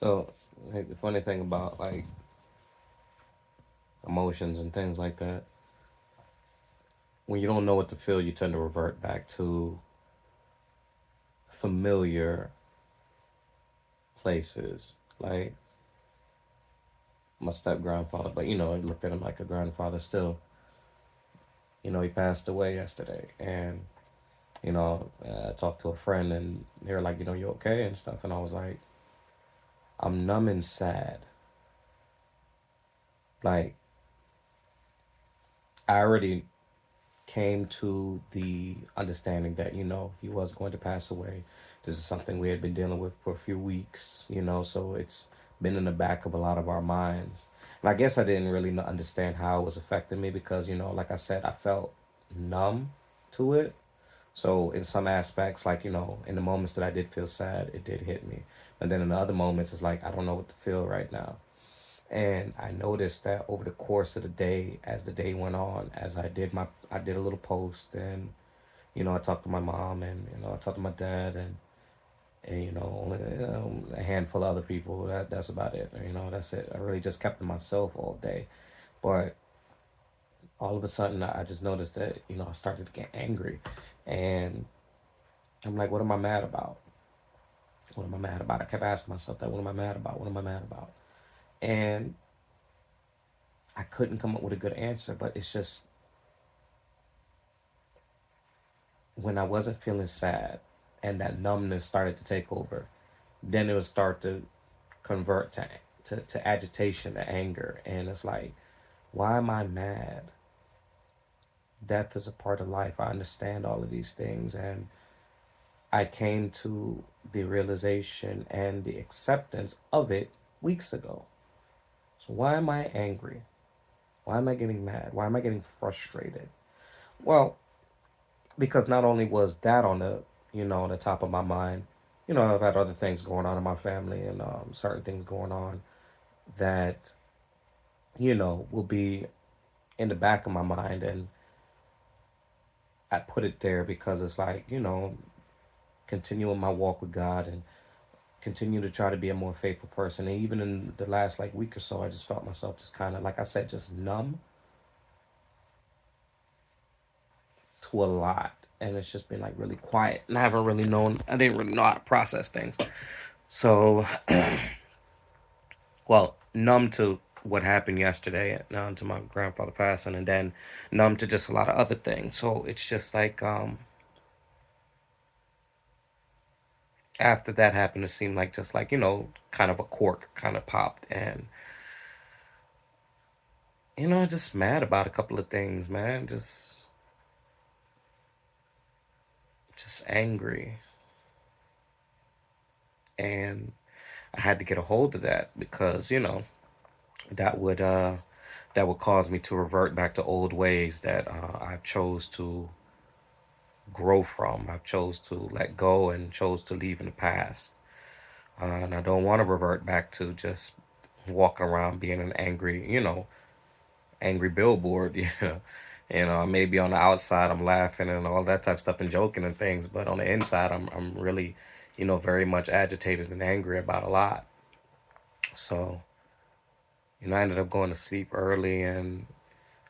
So, like, the funny thing about like emotions and things like that, when you don't know what to feel, you tend to revert back to familiar places. Like my step grandfather, but I looked at him like a grandfather still. He passed away yesterday, and I talked to a friend, and they were like, you okay and stuff, and I was like, I'm numb and sad. Like I already came to the understanding that he was going to pass away. This is something we had been dealing with for a few weeks, so it's been in the back of a lot of our minds. And I guess I didn't really understand how it was affecting me because, like I said, I felt numb to it. So in some aspects, like, in the moments that I did feel sad, it did hit me. But then in the other moments, it's like I don't know what to feel right now. And I noticed that over the course of the day, as the day went on, as I did a little post, and I talked to my mom, and I talked to my dad, and only a handful of other people. That's about it. That's it. I really just kept to myself all day. But all of a sudden, I just noticed that I started to get angry, and I'm like, what am I mad about? What am I mad about? I kept asking myself that. What am I mad about? What am I mad about? And I couldn't come up with a good answer. But it's just when I wasn't feeling sad and that numbness started to take over, then it would start to convert to agitation, to anger. And it's like, why am I mad? Death is a part of life. I understand all of these things. And I came to the realization and the acceptance of it weeks ago. So why am I angry? Why am I getting mad? Why am I getting frustrated? Well, because not only was that on the top of my mind, I've had other things going on in my family, and certain things going on that will be in the back of my mind, and I put it there because it's like continuing my walk with God and continue to try to be a more faithful person. And even in the last like week or so, I just felt myself just kind of, like I said, just numb to a lot. And it's just been like really quiet. And I didn't really know how to process things. So, well, numb to what happened yesterday, numb to my grandfather passing, and then numb to just a lot of other things. So it's just like, after that happened, it seemed like just like, kind of a cork kind of popped. And, just mad about a couple of things, man. Just angry. And I had to get a hold of that because, that would uh that would cause me to revert back to old ways that I've chose to grow from. I've chose to let go and chose to leave in the past. And I don't want to revert back to just walking around being an angry, angry billboard. Maybe on the outside I'm laughing and all that type of stuff and joking and things, but on the inside I'm really, very much agitated and angry about a lot. So, I ended up going to sleep early, and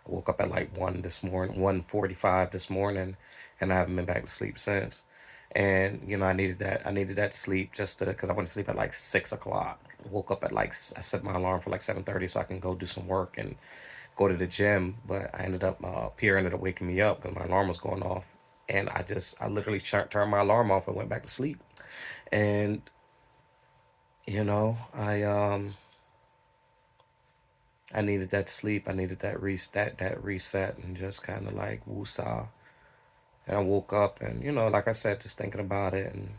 I woke up at like 1:45 this morning, and I haven't been back to sleep since. And I needed that sleep just to because I went to sleep at like 6 o'clock. Woke up at like I set my alarm for like 7:30 so I can go do some work and go to the gym. But I ended up Pierre ended up waking me up because my alarm was going off, and I literally turned my alarm off and went back to sleep. And I needed that sleep. I needed that reset, and just kind of like woosah. And I woke up, and like I said, just thinking about it, and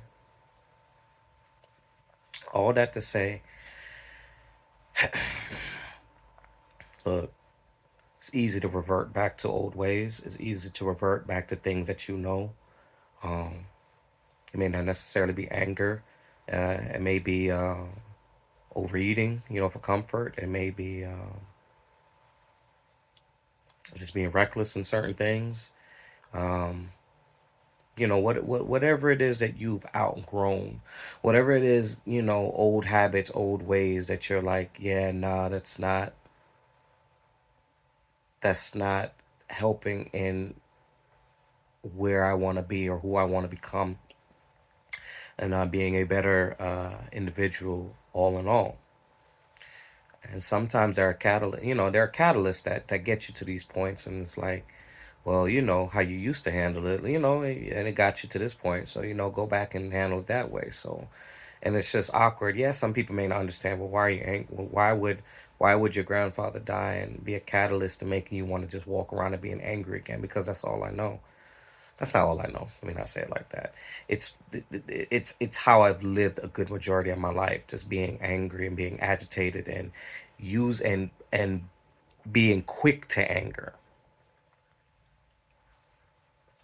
all that to say, look, it's easy to revert back to old ways. It's easy to revert back to things that you know. Um, it may not necessarily be anger. It may be overeating, for comfort. It may be just being reckless in certain things. Um, whatever it is that you've outgrown, whatever it is, old habits, old ways that you're like, yeah, nah, that's not helping in where I want to be or who I want to become, and being a better individual all in all. And sometimes there are catalysts that get you to these points, and it's like, well, how you used to handle it, and it got you to this point, so go back and handle it that way. So, and it's just awkward. Yeah, some people may not understand. Well, why are you why would your grandfather die and be a catalyst to making you want to just walk around and being angry again? Because that's all I know. That's not all I know. Let me not say it like that. It's how I've lived a good majority of my life, just being angry and being agitated and use and being quick to anger.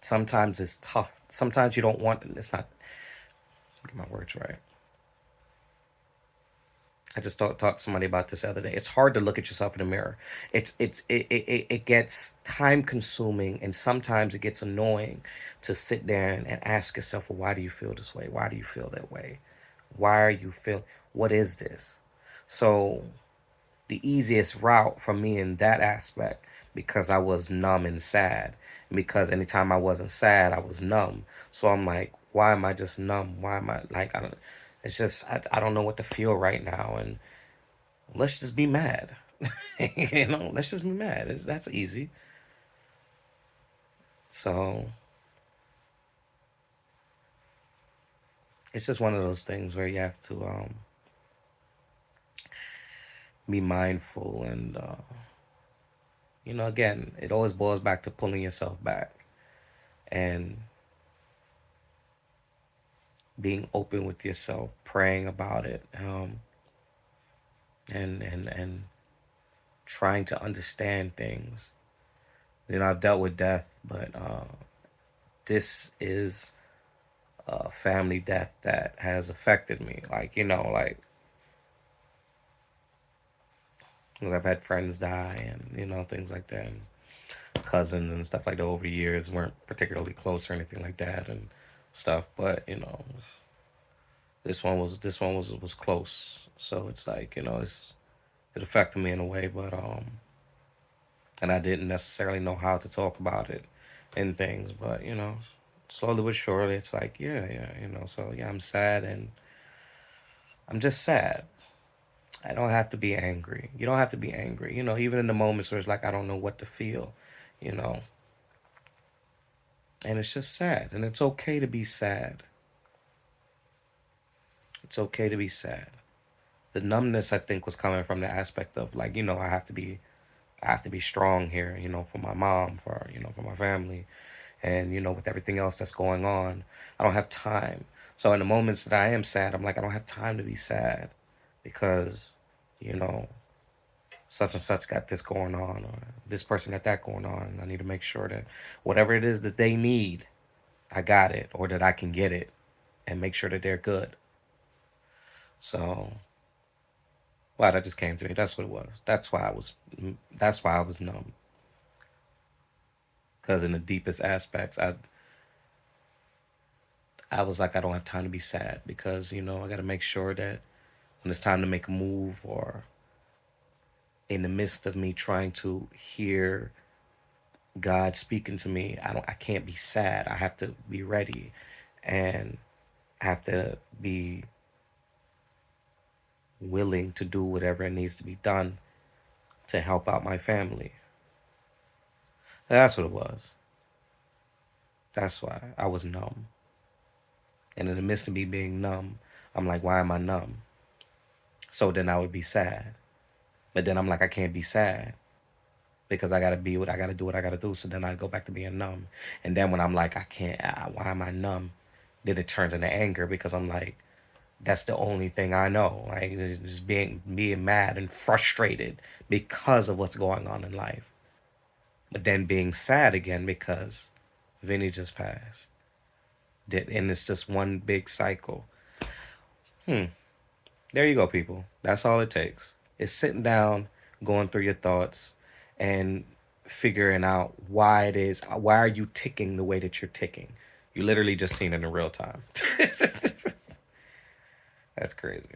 Sometimes it's tough. Sometimes you don't want. It's not. Get my words right. I just talked to somebody about this the other day. It's hard to look at yourself in the mirror. It gets time consuming, and sometimes it gets annoying to sit there and ask yourself, well, why do you feel this way? Why do you feel that way? Why are you feel? What is this? So the easiest route for me in that aspect, because I was numb and sad, because anytime I wasn't sad I was numb. So I'm like, why am I just numb? Why am I like, I don't, it's just I don't know what to feel right now, and let's just be mad. Let's just be mad. That's easy. So it's just one of those things where you have to be mindful, and again, it always boils back to pulling yourself back and being open with yourself, praying about it, and trying to understand things. I've dealt with death, but this is a family death that has affected me. Like, I've had friends die, and things like that, and cousins and stuff like that over the years. Weren't particularly close or anything like that, and stuff. But this one was close. So it's like, it affected me in a way, but and I didn't necessarily know how to talk about it and things, but slowly but surely, it's like, yeah, yeah, so yeah, I'm sad, and I'm just sad. I don't have to be angry. You don't have to be angry, even in the moments where it's like I don't know what to feel, you know, and it's just sad, and it's okay to be sad. It's okay to be sad. The numbness, I think, was coming from the aspect of like, I have to be strong here, for my mom, for my family, and with everything else that's going on, I don't have time. So in the moments that I am sad, I'm like, I don't have time to be sad, because you know such and such got this going on, or this person got that going on, and I need to make sure that whatever it is that they need, I got it, or that I can get it, and make sure that they're good. So, wow, that just came to me. That's what it was. That's why I was numb, because in the deepest aspects, I was like, I don't have time to be sad, because I got to make sure that when it's time to make a move, or in the midst of me trying to hear God speaking to me, I can't be sad. I have to be ready, and I have to be willing to do whatever it needs to be done to help out my family. That's what it was. That's why I was numb. And in the midst of me being numb, I'm like, why am I numb? So then I would be sad. But then I'm like, I can't be sad, because I gotta be what I gotta do, what I gotta do. So then I go back to being numb. And then when I'm like, I can't, why am I numb? Then it turns into anger, because I'm like, that's the only thing I know. Like, just being mad and frustrated because of what's going on in life. But then being sad again because Vinny just passed. And it's just one big cycle. Hmm. There you go, people. That's all it takes. It's sitting down, going through your thoughts, and figuring out why it is. Why are you ticking the way that you're ticking? You literally just seen it in real time. That's crazy.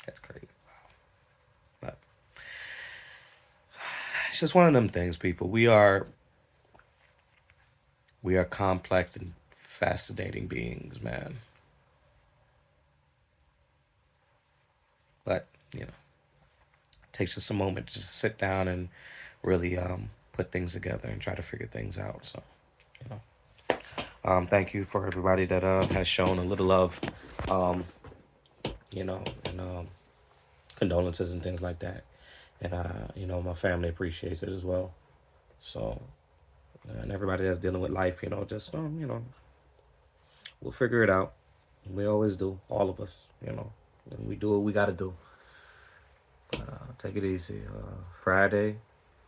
That's crazy. But it's just one of them things, people. We are complex and fascinating beings, man. But you know, it takes just a moment to just sit down and really put things together and try to figure things out. So, you know, thank you for everybody that has shown a little love, um, and condolences and things like that. And my family appreciates it as well. So, and everybody that's dealing with life, just we'll figure it out. We always do, all of us. And we do what we got to do. Take it easy. Friday,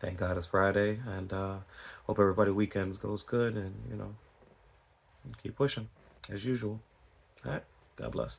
thank God it's Friday, and hope everybody weekends goes good, and keep pushing as usual. All right, God bless.